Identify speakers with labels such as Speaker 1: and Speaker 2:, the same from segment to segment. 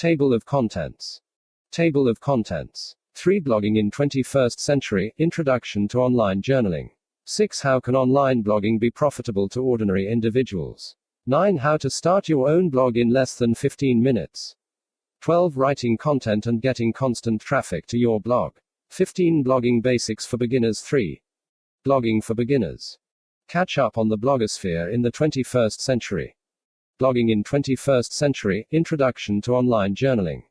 Speaker 1: Table of contents. Table of contents. 3. Blogging in 21st century, Introduction to online journaling. 6. How can online blogging be profitable to ordinary individuals? 9. How to start your own blog in less than 15 minutes. 12. Writing content and getting constant traffic to your blog. 15. Blogging basics for beginners. 3. Blogging for beginners. Catch up on the blogosphere in the 21st century. Blogging in 21st century, Introduction to online journaling.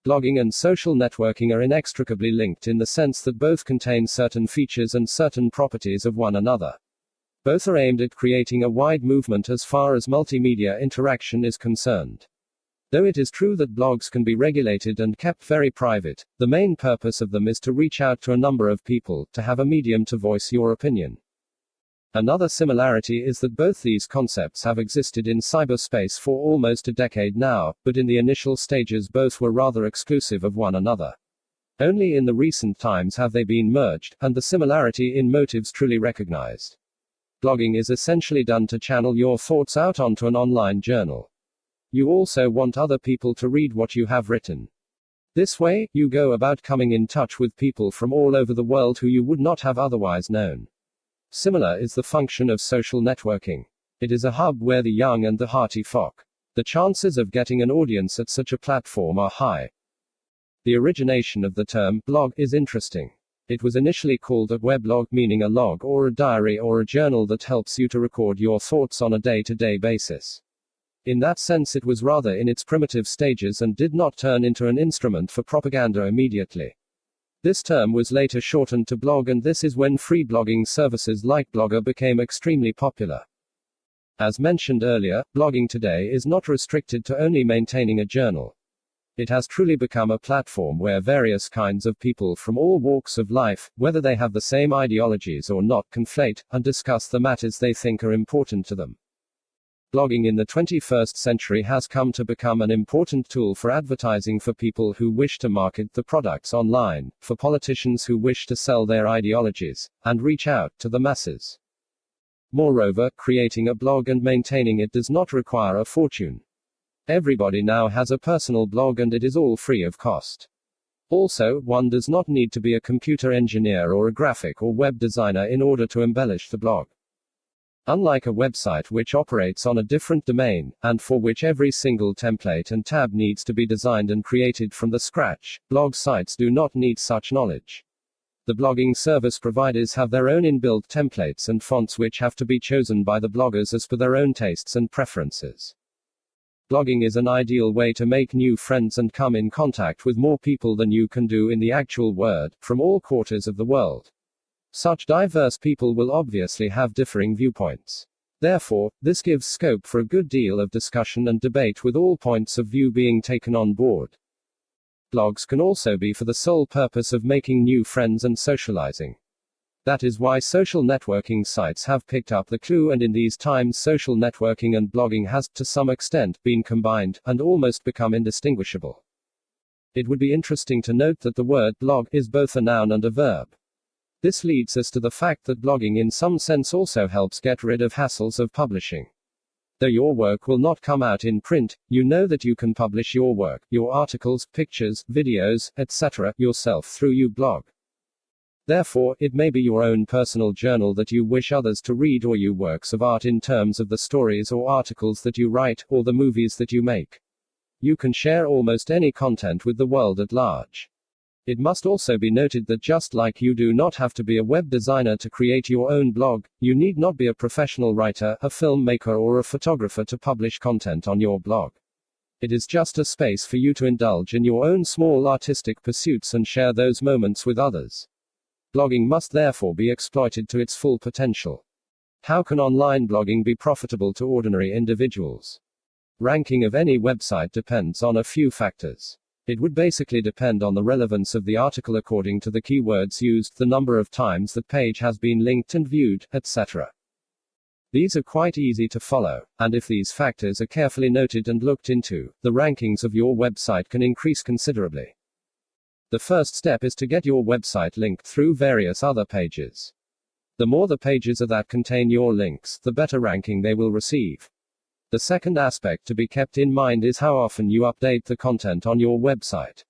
Speaker 1: Blogging and social networking are inextricably linked in the sense that both contain certain features and certain properties of one another. Both are aimed at creating a wide movement as far as multimedia interaction is concerned. Though it is true that blogs can be regulated and kept very private, the main purpose of them is to reach out to a number of people, to have a medium to voice your opinion. Another similarity is that both these concepts have existed in cyberspace for almost a decade now, but in the initial stages both were rather exclusive of one another. Only in the recent times have they been merged, and the similarity in motives truly recognized. Blogging is essentially done to channel your thoughts out onto an online journal. You also want other people to read what you have written. This way, you go about coming in touch with people from all over the world who you would not have otherwise known. Similar is the function of social networking. It is a hub where the young and the hearty flock. The chances of getting an audience at such a platform are high. The origination of the term blog is interesting. It was initially called a weblog, meaning a log or a diary or a journal that helps you to record your thoughts on a day-to-day basis. In that sense, it was rather in its primitive stages and did not turn into an instrument for propaganda immediately. This term was later shortened to blog, and this is when free blogging services like Blogger became extremely popular. As mentioned earlier, blogging today is not restricted to only maintaining a journal. It has truly become a platform where various kinds of people from all walks of life, whether they have the same ideologies or not, conflate and discuss the matters they think are important to them. Blogging in the 21st century has come to become an important tool for advertising, for people who wish to market the products online, for politicians who wish to sell their ideologies, and reach out to the masses. Moreover, creating a blog and maintaining it does not require a fortune. Everybody now has a personal blog and it is all free of cost. Also, one does not need to be a computer engineer or a graphic or web designer in order to embellish the blog. Unlike a website which operates on a different domain, and for which every single template and tab needs to be designed and created from the scratch, blog sites do not need such knowledge. The blogging service providers have their own inbuilt templates and fonts which have to be chosen by the bloggers as per their own tastes and preferences. Blogging is an ideal way to make new friends and come in contact with more people than you can do in the actual world, from all quarters of the world. Such diverse people will obviously have differing viewpoints. Therefore, this gives scope for a good deal of discussion and debate, with all points of view being taken on board. Blogs can also be for the sole purpose of making new friends and socializing. That is why social networking sites have picked up the clue, and in these times social networking and blogging has, to some extent, been combined, and almost become indistinguishable. It would be interesting to note that the word blog is both a noun and a verb. This leads us to the fact that blogging in some sense also helps get rid of hassles of publishing. Though your work will not come out in print, you know that you can publish your work, your articles, pictures, videos, etc., yourself through your blog. Therefore, it may be your own personal journal that you wish others to read, or your works of art in terms of the stories or articles that you write, or the movies that you make. You can share almost any content with the world at large. It must also be noted that just like you do not have to be a web designer to create your own blog, you need not be a professional writer, a filmmaker, or a photographer to publish content on your blog. It is just a space for you to indulge in your own small artistic pursuits and share those moments with others. Blogging must therefore be exploited to its full potential. How can online blogging be profitable to ordinary individuals? Ranking of any website depends on a few factors. It would basically depend on the relevance of the article according to the keywords used, the number of times that page has been linked and viewed, etc. These are quite easy to follow, and if these factors are carefully noted and looked into, the rankings of your website can increase considerably. The first step is to get your website linked through various other pages. The more the pages are that contain your links, the better ranking they will receive. The second aspect to be kept in mind is how often you update the content on your website.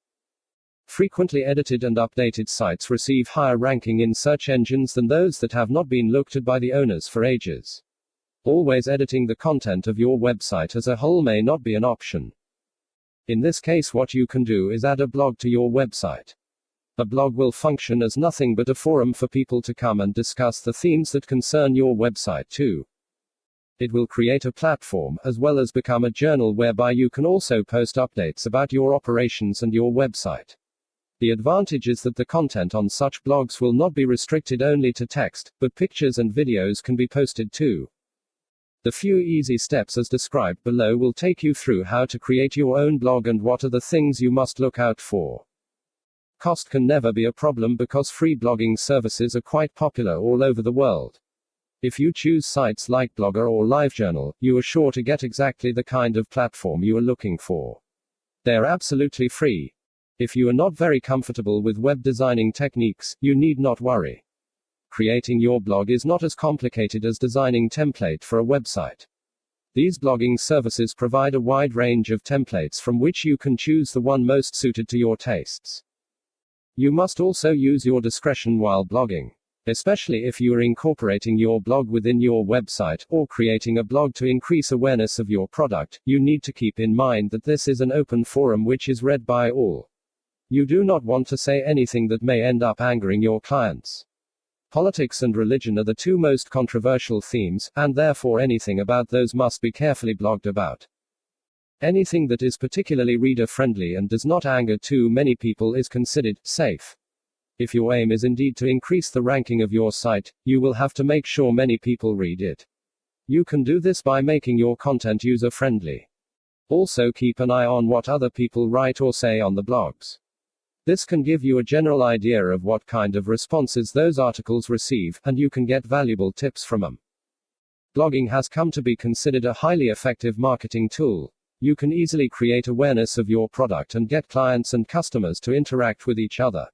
Speaker 1: Frequently edited and updated sites receive higher ranking in search engines than those that have not been looked at by the owners for ages. Always editing the content of your website as a whole may not be an option. In this case, what you can do is add a blog to your website. A blog will function as nothing but a forum for people to come and discuss the themes that concern your website too. It will create a platform, as well as become a journal whereby you can also post updates about your operations and your website. The advantage is that the content on such blogs will not be restricted only to text, but pictures and videos can be posted too. The few easy steps as described below will take you through how to create your own blog and what are the things you must look out for. Cost can never be a problem because free blogging services are quite popular all over the world. If you choose sites like Blogger or LiveJournal, you are sure to get exactly the kind of platform you are looking for. They are absolutely free. If you are not very comfortable with web designing techniques, you need not worry. Creating your blog is not as complicated as designing template for a website. These blogging services provide a wide range of templates from which you can choose the one most suited to your tastes. You must also use your discretion while blogging. Especially if you are incorporating your blog within your website, or creating a blog to increase awareness of your product, you need to keep in mind that this is an open forum which is read by all. You do not want to say anything that may end up angering your clients. Politics and religion are the two most controversial themes, and therefore anything about those must be carefully blogged about. Anything that is particularly reader-friendly and does not anger too many people is considered safe. If your aim is indeed to increase the ranking of your site, you will have to make sure many people read it. You can do this by making your content user-friendly. Also keep an eye on what other people write or say on the blogs. This can give you a general idea of what kind of responses those articles receive, and you can get valuable tips from them. Blogging has come to be considered a highly effective marketing tool. You can easily create awareness of your product and get clients and customers to interact with each other.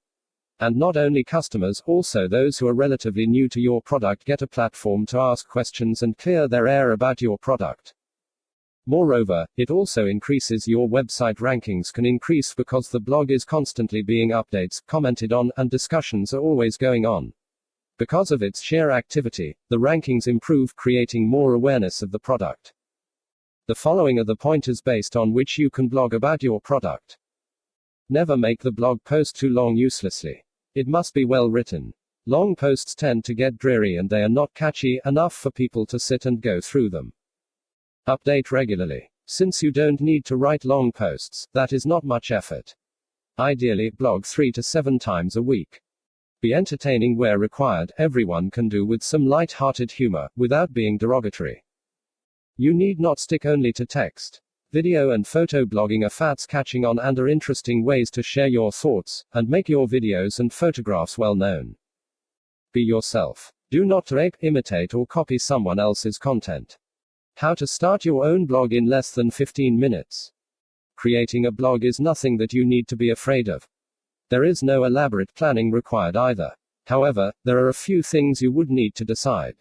Speaker 1: And not only customers, also those who are relatively new to your product get a platform to ask questions and clear their air about your product. Moreover, it also increases your website rankings can increase because the blog is constantly being updates, commented on, and discussions are always going on. Because of its sheer activity, the rankings improve, creating more awareness of the product. The following are the pointers based on which you can blog about your product. Never make the blog post too long uselessly. It must be well written. Long posts tend to get dreary and they are not catchy enough for people to sit and go through them. Update regularly. Since you don't need to write long posts, that is not much effort. Ideally, blog 3 to 7 times a week. Be entertaining where required, everyone can do with some light-hearted humor, without being derogatory. You need not stick only to text. Video and photo blogging are fast catching on and are interesting ways to share your thoughts, and make your videos and photographs well known. Be yourself. Do not rape, imitate or copy someone else's content. How to start your own blog in less than 15 minutes. Creating a blog is nothing that you need to be afraid of. There is no elaborate planning required either. However, there are a few things you would need to decide.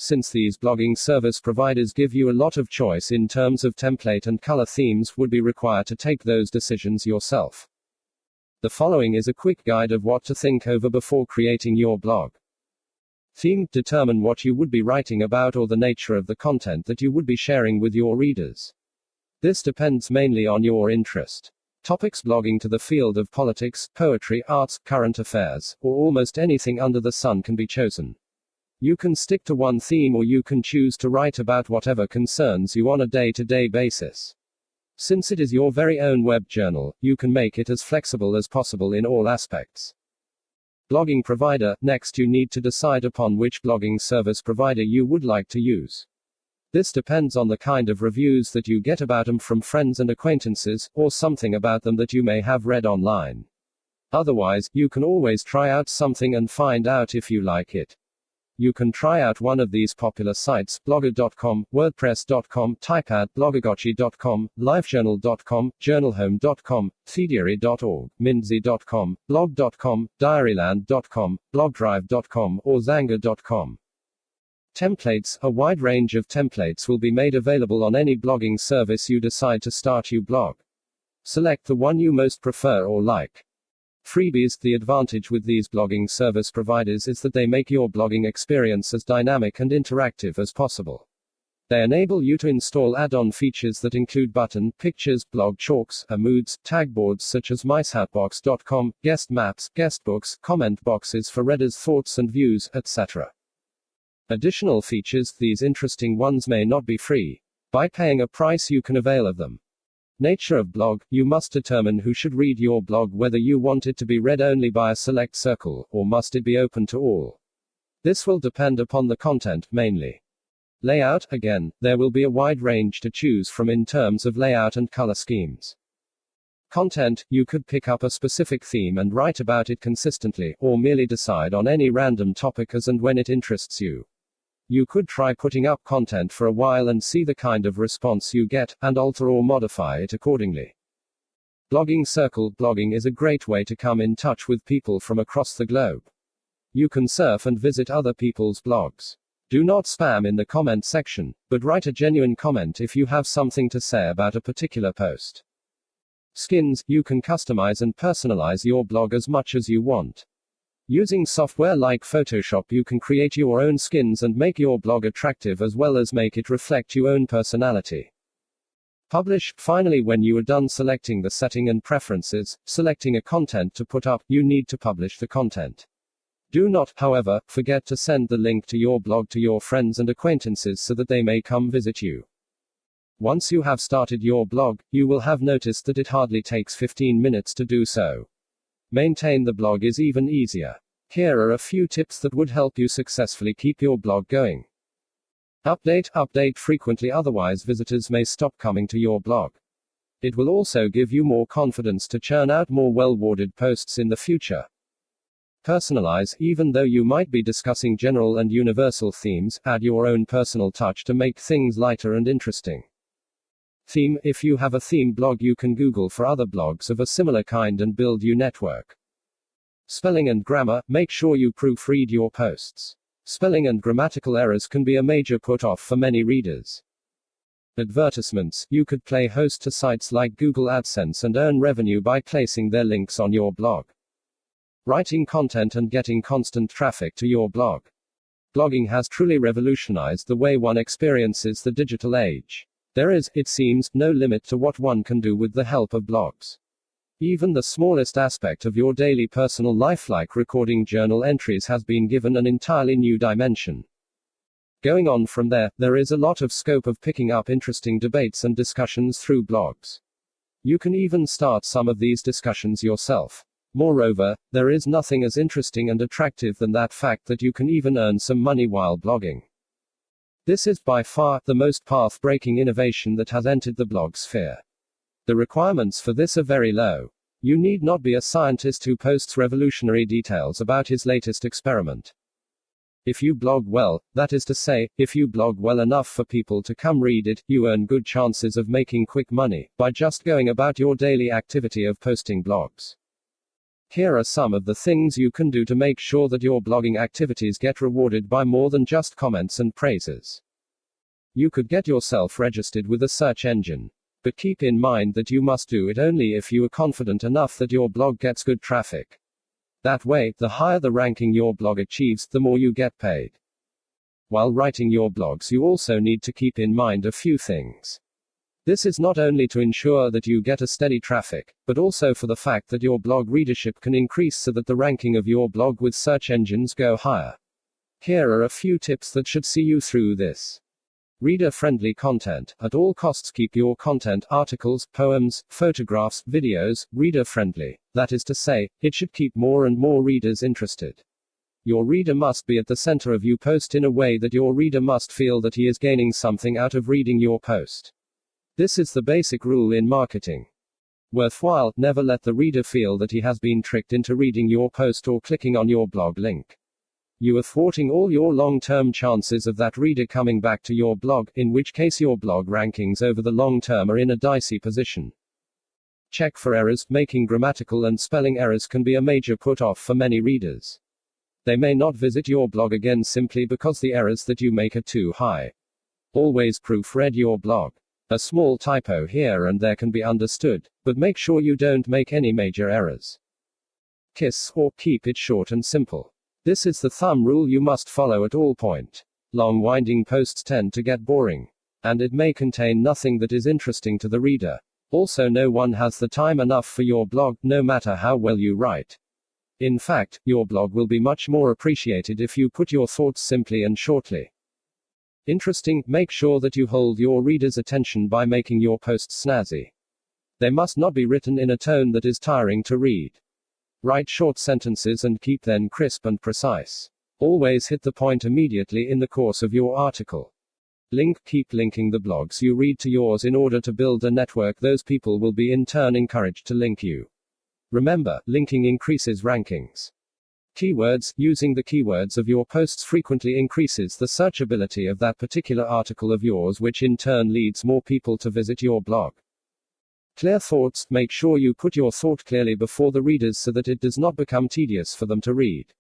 Speaker 1: Since these blogging service providers give you a lot of choice in terms of template and color themes, would be required to take those decisions yourself. The following is a quick guide of what to think over before creating your blog. Theme: determine what you would be writing about or the nature of the content that you would be sharing with your readers. This depends mainly on your interest. Topics: blogging to the field of politics, poetry, arts, current affairs, or almost anything under the sun can be chosen. You can stick to one theme or you can choose to write about whatever concerns you on a day-to-day basis. Since it is your very own web journal, you can make it as flexible as possible in all aspects. Blogging provider: next you need to decide upon which blogging service provider you would like to use. This depends on the kind of reviews that you get about them from friends and acquaintances, or something about them that you may have read online. Otherwise, you can always try out something and find out if you like it. You can try out one of these popular sites: blogger.com, wordpress.com, typepad, bloggergotchi.com, livejournal.com, journalhome.com, feediary.org, mindsy.com, blog.com, diaryland.com, blogdrive.com, or zanga.com. Templates. A wide range of templates will be made available on any blogging service you decide to start your blog. Select the one you most prefer or like. Freebies. The advantage with these blogging service providers is that they make your blogging experience as dynamic and interactive as possible. They enable you to install add-on features that include button, pictures, blog chalks, moods, tag boards such as mysoundbox.com, guest maps, guest books, comment boxes for readers' thoughts and views, etc. Additional features. These interesting ones may not be free. By paying a price you can avail of them. Nature of blog. You must determine who should read your blog, whether you want it to be read only by a select circle, or must it be open to all. This will depend upon the content, mainly. Layout. Again, there will be a wide range to choose from in terms of layout and color schemes. Content. You could pick up a specific theme and write about it consistently, or merely decide on any random topic as and when it interests you. You could try putting up content for a while and see the kind of response you get, and alter or modify it accordingly. Blogging circle. Blogging is a great way to come in touch with people from across the globe. You can surf and visit other people's blogs. Do not spam in the comment section, but write a genuine comment if you have something to say about a particular post. Skins. You can customize and personalize your blog as much as you want. Using software like Photoshop, you can create your own skins and make your blog attractive as well as make it reflect your own personality. Publish. Finally, when you are done selecting the setting and preferences, selecting a content to put up, you need to publish the content. Do not, however, forget to send the link to your blog to your friends and acquaintances so that they may come visit you. Once you have started your blog, you will have noticed that it hardly takes 15 minutes to do so. Maintain the blog is even easier. Here are a few tips that would help you successfully keep your blog going. Update frequently, otherwise visitors may stop coming to your blog. It will also give you more confidence to churn out more well-worded posts in the future. Personalize. Even though you might be discussing general and universal themes, add your own personal touch to make things lighter and interesting. Theme. If you have a theme blog, you can Google for other blogs of a similar kind and build your network. Spelling and grammar. Make sure you proofread your posts. Spelling and grammatical errors can be a major put-off for many readers. Advertisements. You could play host to sites like Google AdSense and earn revenue by placing their links on your blog. Writing content and getting constant traffic to your blog. Blogging has truly revolutionized the way one experiences the digital age. There is, it seems, no limit to what one can do with the help of blogs. Even the smallest aspect of your daily personal life, like recording journal entries, has been given an entirely new dimension. Going on from there, there is a lot of scope of picking up interesting debates and discussions through blogs. You can even start some of these discussions yourself. Moreover, there is nothing as interesting and attractive than that fact that you can even earn some money while blogging. This is by far the most path-breaking innovation that has entered the blog sphere. The requirements for this are very low. You need not be a scientist who posts revolutionary details about his latest experiment. If you blog well, that is to say, if you blog well enough for people to come read it, you earn good chances of making quick money by just going about your daily activity of posting blogs. Here are some of the things you can do to make sure that your blogging activities get rewarded by more than just comments and praises. You could get yourself registered with a search engine. But keep in mind that you must do it only if you are confident enough that your blog gets good traffic. That way, the higher the ranking your blog achieves, the more you get paid. While writing your blogs, you also need to keep in mind a few things. This is not only to ensure that you get a steady traffic, but also for the fact that your blog readership can increase so that the ranking of your blog with search engines go higher. Here are a few tips that should see you through this. Reader-friendly content. At all costs keep your content, articles, poems, photographs, videos, reader-friendly. That is to say, it should keep more and more readers interested. Your reader must be at the center of your post in a way that your reader must feel that he is gaining something out of reading your post. This is the basic rule in marketing. Worthwhile. Never let the reader feel that he has been tricked into reading your post or clicking on your blog link. You are thwarting all your long-term chances of that reader coming back to your blog, in which case your blog rankings over the long term are in a dicey position. Check for errors. Making grammatical and spelling errors can be a major put-off for many readers. They may not visit your blog again simply because the errors that you make are too high. Always proofread your blog. A small typo here and there can be understood, but make sure you don't make any major errors. KISS, or keep it short and simple. This is the thumb rule you must follow at all point. Long winding posts tend to get boring. And it may contain nothing that is interesting to the reader. Also, no one has the time enough for your blog, no matter how well you write. In fact, your blog will be much more appreciated if you put your thoughts simply and shortly. Interesting. Make sure that you hold your reader's attention by making your posts snazzy. They must not be written in a tone that is tiring to read. Write short sentences and keep them crisp and precise. Always hit the point immediately in the course of your article. Keep linking the blogs you read to yours in order to build a network. Those people will be in turn encouraged to link you. Remember, linking increases rankings. Keywords. Using the keywords of your posts frequently increases the searchability of that particular article of yours, which in turn leads more people to visit your blog. Clear thoughts. Make sure you put your thought clearly before the readers so that it does not become tedious for them to read.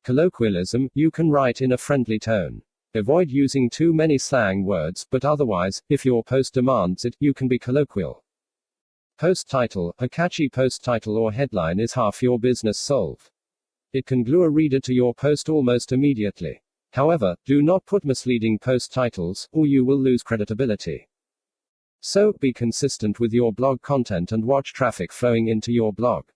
Speaker 1: Colloquialism. You can write in a friendly tone. Avoid using too many slang words, but otherwise, if your post demands it, you can be colloquial. Post title. A catchy post title or headline is half your business solved. It can glue a reader to your post almost immediately. However, do not put misleading post titles, or you will lose credibility. So, be consistent with your blog content and watch traffic flowing into your blog.